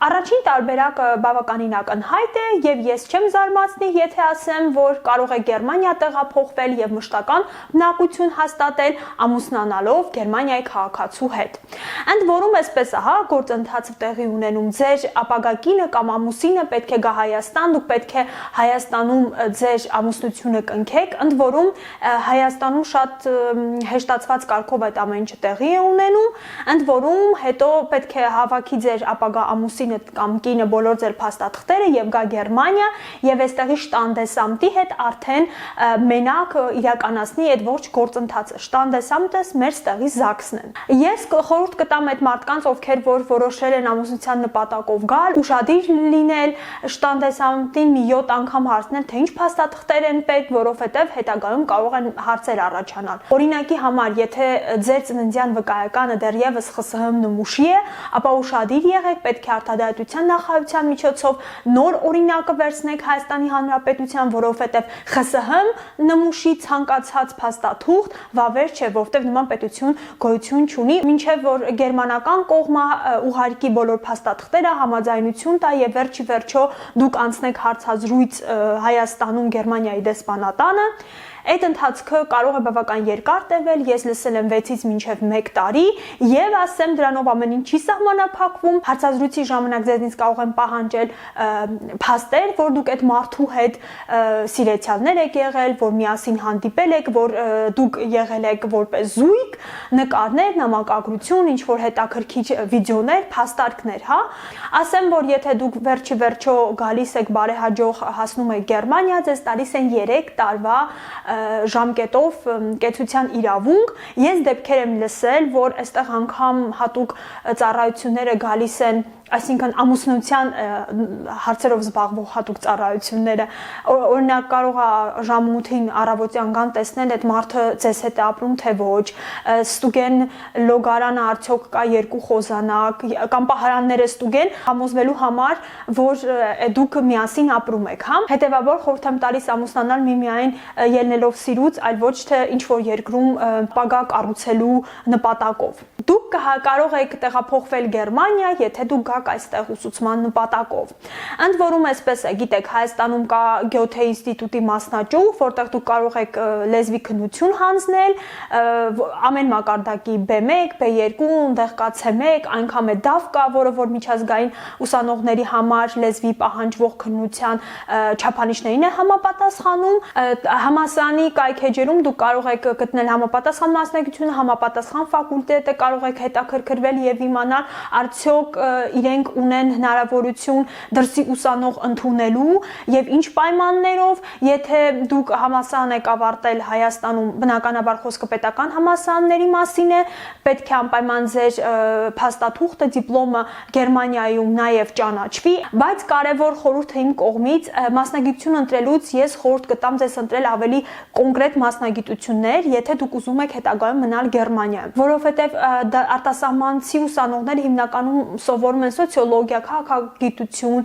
Առաջին տարբերակը բավականին ակնհայտ է եւ ես չեմ զարմացնի, եթե ասեմ, որ կարող է Գերմանիա տեղափոխվել եւ մշտական բնակություն հաստատել ամուսնանալով Գերմանիայի քաղաքացու հետ։ Ընդ որում, այսպես ահա, գործընթացը տեղի ունենում ձեր ապագա կինը կամ ամուսինը պետք է գա Հայաստան, դուք պետք է Հայաստանում ձեր ամուսնությունը կնքեք, ընդ որում Հայաստանում շատ հեշտացված կարգով այդ ամեն ինչը տեղի է ունենում, ընդ որում հետո պետք է հավաքի ձեր ապագա ամուսինը կամ կինը բոլոր ձեր փաստաթղթերը եւ գա Գերմանիա եւ այստեղի շտանդեսամտի հետ արդեն մենակ իրականացնի այդ ողջ գործընթացը։ Շտանդեսամտս մեր ստեղի ԶԱԳՍ-ն է։ Ես խորհուրդ կտամ այդ մարդկանց, ովքեր որ որոշել են ամուսնության նպատակով գալ, ուշադիր լինել, շտանդեսամտին մի 7 անգամ հարցնել, թե ինչ փաստաթղթեր են պետք, որովհետեւ հետագայում կարող են հարցեր առաջանալ։ Օրինակի համար, եթե ձեր ծննդյան վկայականը դեռևս ԽՍՀՄ նմուշի է, ապա ուշադիր եղեք, պետք է արտադրության նախարարության միջոցով նոր օրինակը վերցնեք Հայաստանի Հանրապետության, որովհետև ԽՍՀՄ նմուշի ցանկացած փաստաթուղթ վավեր չէ, որովհետև նման պետություն գոյություն չունի, մինչև որ գերմանական կողմը ուղարկի բոլոր փաստաթղթերը, համաձայնություն տա եւ վերջի վերջո դուք անցնեք հարցազրույց Հայաստանում Գերմանիայի դեսպանատանը։ Այդ ընթացքը կարող է բավական երկար տևել, ես լսել եմ 6-ից մինչև 1 տարի եւ ասեմ դրանով ամեն ինչ չի սահմանափակվում, հարցազրույցի ժամանակ ձեզնից կարող են պահանջել փաստեր, որ դուք այդ մարդու հետ սիրեցյալներ եք եղել, որ միասին հանդիպել եք, որ դուք եղել եք որպես զույգ, նկարներ, նամակագրություն, ինչ որ հետաքրքիր վիդեոներ, փաստարկներ, հա։ Ասեմ, որ եթե դուք վերջի վերջո գալիս եք բարեհաջող հասնում եք Գերմանիա, ձեզ տալիս են 3 տարվա ժամկետով կեցության իրավունք։ Ես դեպքեր եմ լսել, որ այստեղ անգամ հատուկ ծառայությունները գալիս են, այսինքն ամուսնության հարցերով զբաղվող հատուկ ծառայությունները, օրինակ կարող է ժամը 8-ին առավոտյան գան տեսնել այդ մարդը ձեզ հետ է ապրում թե ոչ, ստուգեն լոգարանը արդյոք կա 2 խոզանակ կամ պահարանները ստուգեն համոզվելու համար, որ դուք միասին ապրում եք, հա։ Հետևաբար խորհուրդ եմ տալիս ամուսնանալ միմիայն ելնելով սիրուց, այլ ոչ թե ինչ որ երկրում ապագա կառուցելու նպատակով։ Դուք կարող եք տեղափոխվել Գերմանիա, եթե դուք գաք այստեղ ուսուցման նպատակով։ Ընդ որում, այսպես է, գիտեք, Հայաստանում կա Գյոթե ինստիտուտի մասնաճյուղ, որտեղ դուք կարող եք լեզվի քննություն հանձնել, ամեն մակարդակի B1, B2, այնտեղ կա C1, այնքան է DAF կա, որը որ միջազգային ուսանողների համար լեզվի պահանջվող քննության չափանիշներին է համապատասխանում։ Համալսարանի կայքեջերում դուք կարող եք գտնել համապատասխան մասնագիտությունը, համապատասխան ֆակուլտետը, կարող եք հետաքրքրվել եւ իմանալ արդյոք իրենք ունեն հնարավորություն դրսի ուսանող ընդունելու եւ ինչ պայմաններով, եթե դուք համալսարան եք ավարտել Հայաստանում, բնականաբար խոսքը պետական համալսարանների մասին է, պետք է անպայման ձեր փաստաթուղթը, դիպլոմը Գերմանիայում նաեւ ճանաչվի, բայց կարևոր խորհուրդ է իմ կողմից մասնագիտություն ընտրելուց ես խորհուրդ կտամ ձեզ ընտրել ավելի կոնկրետ մասնագիտություններ, եթե դուք ուզում եք հետագայում մնալ Գերմանիայում, որովհետեւ արտասահմանցի ուսանողները հիմնականում սովորում են սոցիոլոգիա, քաղաքագիտություն,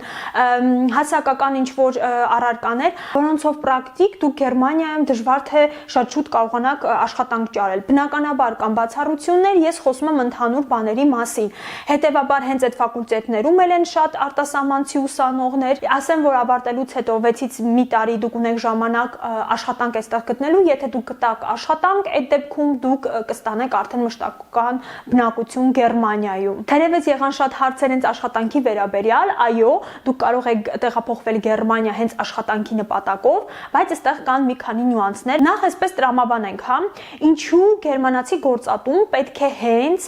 հասարակական ինչ-որ առարկաներ, որոնցով պրակտիկ դուք Գերմանիայում դժվար թե շատ շուտ կարողանաք աշխատանք ճարել։ Բնականաբար կան բացառություններ, ես խոսում եմ ընդհանուր բաների մասին։ Հետևաբար հենց այդ ֆակուլտետներում են շատ արտասահմանցի ուսանողներ։ Ասեմ, որ ավարտելուց հետո 6-ից մի տարի դուք ունեք ժամանակ աշխատանք այստեղ գտնելու, եթե դուք գտաք աշխատանք, այդ դեպքում դուք կստանեք արդեն մշտական բնակություն Գերմանիայում։ Թերևս եղան շատ հարցեր հենց աշխատանքի վերաբերյալ, այո, դուք կարող եք տեղափոխվել Գերմանիա հենց աշխատանքի նպատակով, բայց այստեղ կան մի քանի նյուանսներ։ Նախ այսպես տրամաբանենք, հա, ինչու գերմանացի գործատուն պետք է հենց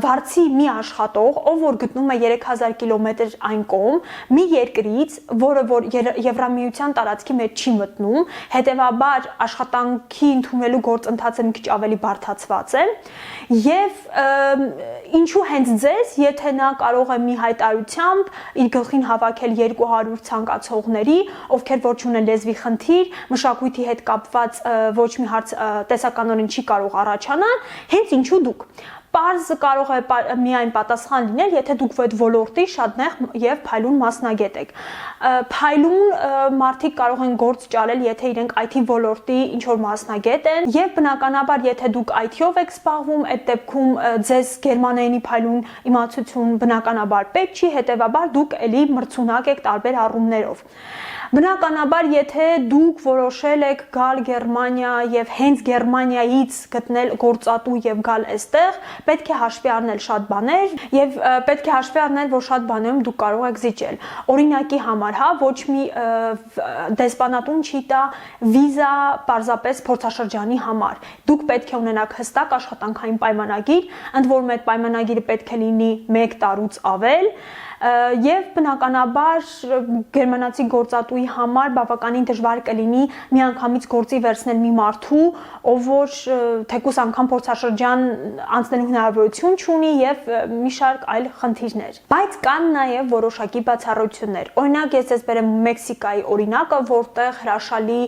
վարձի մի աշխատող, ով որ գտնում է 3000 կիլոմետր այն կողմ, մի երկրից, որը որ Եվրամիության տարածքի մեջ չի մտնում, հետևաբար աշխատանքի ընդունելու գործընթացը մի քիչ ավելի բարդացված է, եւ ինչու հենց ձեզ, եթե նա կարող է մի հայտարարությամբ իր գլխին հավաքել 200 ցանկացողների, ովքեր որ չունեն լեզվի խնդիր, մշակույթի հետ կապված ոչ մի հարց տեսականորեն չի կարող առաջանալ, հենց ինչու դուք։ Պարզ կարող է միայն պատասխան լինել, եթե դուք այդ ոլորտի շատ նեղ եւ փայլուն մասնագետ եք։ Փայլուն մարդիկ կարող են գործ ճարել, եթե իրենք IT ոլորտի ինչ որ մասնագետ են, եւ բնականաբար, եթե դուք IT-ով եք զբաղվում, այդ դեպքում ձեզ գերմաներենի փայլուն իմացություն բնականաբար պետք չի, հետեւաբար դուք էլի մրցունակ եք տարբեր առումներով։ Բնականաբար, եթե դուք որոշել եք գալ Գերմանիա եւ հենց Գերմանիայից գտնել գործատու եւ գալ այստեղ, պետք է հաշվի առնել շատ բաներ եւ պետք է հաշվի առնել, որ շատ բաներում դուք կարող եք զիջել։ Օրինակի համար, հա, ոչ մի դեսպանատուն չի տա վիզա պարզապես փորձաշրջանի համար։ Դուք պետք է ունենաք հստակ աշխատանքային պայմանագիր, ընդ որում այդ պայմանագիրը պետք է լինի 1 տարուց ավել։ Եվ բնականաբար գերմանացի գործատուի համար բավականին դժվար կլինի միանգամից գործի վերցնել մի մարդու, ով որ թեկուզ անգամ փորձաշրջան անցնելու հնարավորություն չունի եւ մի շարք այլ խնդիրներ։ Բայց կան նաեւ որոշակի բացառություններ։ Օրինակ ես ձեզ բերեմ Մեքսիկայի օրինակը, որտեղ հրաշալի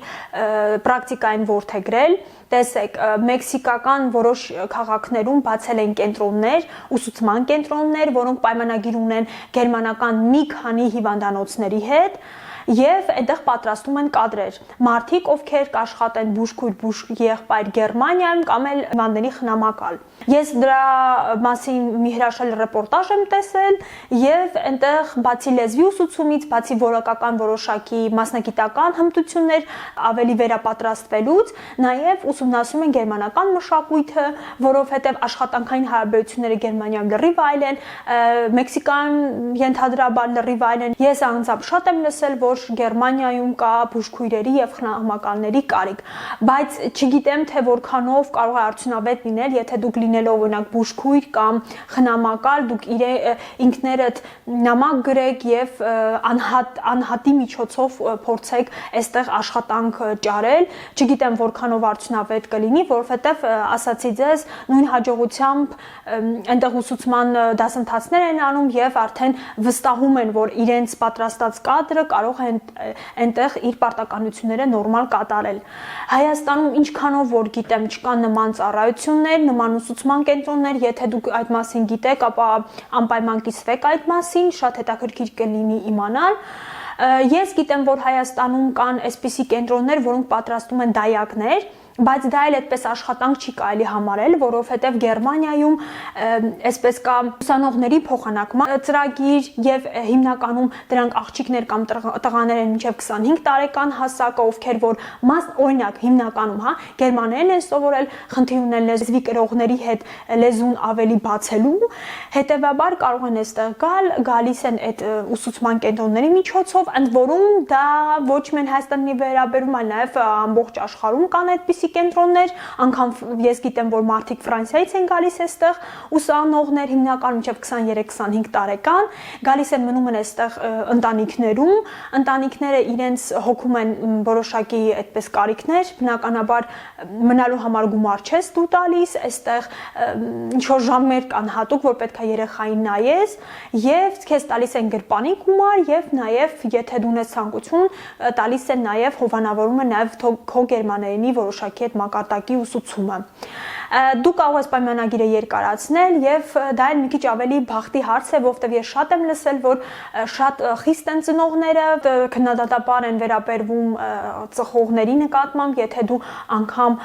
պրակտիկա են որդեգրել։ Տեսեք, մեքսիկական որոշ քաղաքներում բացել են կենտրոններ, ուսուցման կենտրոններ, որոնք պայմանագիր ունեն գերմանական մի քանի հիվանդանոցների հետ եւ այնտեղ պատրաստում են կադրեր։ Մարդիկ, ովքեր կաշխատեն բուժքույր եղբայր Գերմանիայում կամ էլ հիվանդների խնամակալ։ Ես դրա մասին մի հրաշալի ռեպորտաժ եմ տեսել եւ այնտեղ բացի լեզվի ուսուցումից, բացի որակական որոշակի մասնագիտական հմտություններ ավելի վերապատրաստվելուց, նաեւ ուսումնասիրում են գերմանական մշակույթը, որովհետեւ աշխատանքային հարաբերությունները Գերմանիայում լրիվ այլ են, Մեքսիկայում ենթադրաբար լրիվ այլ են։ Ես անձամբ շատ եմ լսել, որ Գերմանիայում կա բուժքույրերի եւ խնամակալների կարիք, բայց չգիտեմ թե որքանով կարող է արդյունավետ լինել, եթե դուք լինելով օրինակ բուժքույր կամ խնամակալ, դուք ինքներդ նամակ գրեք եւ անհատի միջոցով փորձեք այստեղ աշխատանք ճարել, չգիտեմ որքանով արդյունավետ կլինի, որովհետեւ ասացի ձեզ նույն հաջողությամբ այնտեղ ուսուցման դասընթացներ են անում եւ արդեն վստահում են, որ իրենց պատրաստած կադրը կարող է այնտեղ իր պարտականությունները նորմալ կատարել։ Հայաստանում ինչքանով որ գիտեմ, չկան նման ծառայություններ, նման ուսուցման կենտրոններ, եթե դուք այդ մասին գիտեք, ապա անպայման կիսվեք այդ մասին, շատ հետաքրքիր կլինի իմանալ։ Ես գիտեմ, որ Հայաստանում կան այսպիսի կենտրոններ, որոնք պատրաստում են դայակներ, բայց դա էլ այդպես աշխատանք չի կարելի համարել, որովհետև Գերմանիայում այսպես կա ուսանողների փոխանակման ծրագիր եւ հիմնականում դրանք աղջիկներ կամ տղաներ են մինչեւ 25 տարեկան հասակը, ովքեր որ օրինակ հիմնականում, հա, գերմաներեն են սովորել, խնդիր ունեն լեզվի կրողների հետ լեզուն ավելի բացելու, հետեւաբար կարող են այստեղ գալիս են այդ ուսուցման կենտրոնների միջոցով, ընդ որում դա ոչ միայն Հայաստանի վերաբերում, այլ նաեւ ամբողջ աշխարհում կան այդպիսի կենտրոններ, անգամ ես գիտեմ, որ մարդիկ Ֆրանսիայից են գալիս այստեղ ուսանողներ, հիմնականում մինչև 23-25 տարեկան, գալիս են մնում են այստեղ ընտանիքները իրենց հոգում են որոշակի այդպես կարիքներ, բնականաբար մնալու համար գումար չես դու տալիս, այստեղ ինչ որ ժամեր կան հատուկ, որ պետք է երեխային նայես եւ քեզ տալիս են գրպանի գումար եւ նաեւ եթե դու ունես ցանկություն, տալիս են նաեւ հովանավորում են նաեւ քո գերմաներենի որոշակի այդ մակարդակի ուսուցումը։ Դու կարող ես պայմանագիրը երկարացնել եւ դա էլ մի քիչ ավելի բախտի հարց է, որովհետեւ ես շատ եմ լսել, որ շատ խիստ են ծնողները, քննադատաբար են վերաբերվում ծխողների նկատմամբ, եթե դու անգամ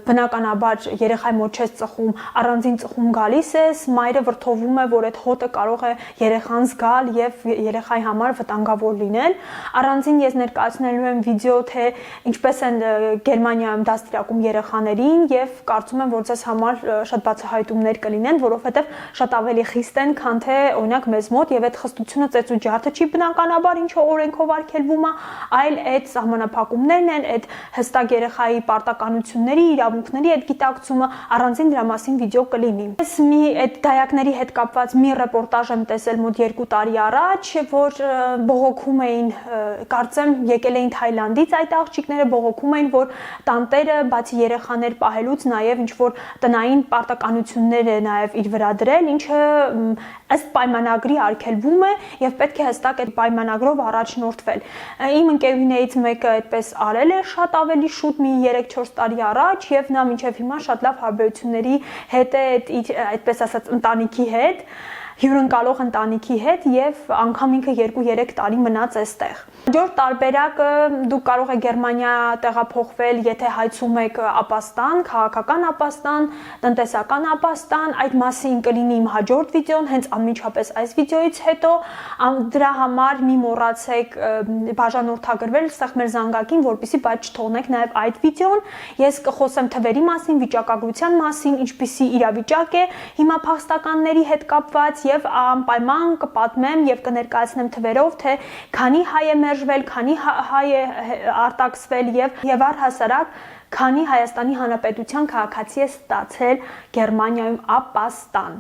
բնականաբար երեխայի մոտ չես ծխում, առանձին ծխում գալիս ես, մայրը վրթովում է, որ այդ հոտը կարող է երեխան զգալ եւ երեխայի համար վտանգավոր լինել։ Առանձին ես ներկայացնելու եմ վիդեո, թե ինչպես են Գերմանիայում դաստիարակում երեխաներին եւ կարծում եմ, որ ձեզ համար շատ բացահայտումներ կլինեն, որովհետև շատ ավելի խիստ են, քան թե օրինակ մեզ մոտ եւ այդ խստությունը ծեծ ու ջարդը չի բնականաբար ինչ օրենքով արգելվում է, այլ այդ սահմանափակումներն են, այդ հստակ երեխայի պարտականությունների, իրավունքների այդ գիտակցումը, առանձին դրա մասին վիդեո կլինի։ Ես մի այդ դայակների հետ կապված մի ռեպորտաժ եմ տեսել մոտ 2 տարի առաջ, որ բողոքում էին, կարծեմ եկել էին Թայլանդից այդ աղջիկները, բողոքում էին, որ տանտերը բացի երեխաներ պահելուց նաև ինչ-որ տնային պարտականություններ է նաև իր վրա դրել, ինչը ըստ պայմանագրի արգելվում է եւ պետք է հստակ այդ պայմանագրով առաջնորդվել։ Իմ ընկերուհիներից մեկը այդպես արել է շատ ավելի շուտ, մի 3-4 տարի առաջ եւ նա մինչեւ հիմա շատ լավ հարաբերությունների հետ է այդպես ասած ընտանիքի հետ, հյուրընկալող ընտանիքի հետ եւ անգամ ինքը 2-3 տարի մնաց այստեղ։ Հաջորդ տարբերակը դուք կարող եք Գերմանիա տեղափոխվել, եթե հայցում եք ապաստան, քաղաքական ապաստան, տնտեսական ապաստան, այդ մասին կլինի իմ հաջորդ վիդեոն, հենց անմիջապես այս վիդեոից հետո, դրա համար մի մոռացեք բաժանորդագրվել ստեղ մեր զանգակին, որպեսզի բայց չթողնեք նաեւ այդ վիդեոն։ Ես կխոսեմ թվերի մասին, վիճակագրության մասին, ինչպիսի իրավիճակ է հիմա փախստականների հետ կապված եւ անպայման կպատմեմ եւ կներկայացնեմ թվերով, թե քանի հայ է մերժվել, քանի հայ է արտաքսվել եւ առհասարակ քանի Հայաստանի Հանրապետության քաղաքացի է ստացել Գերմանիայում ապաստան։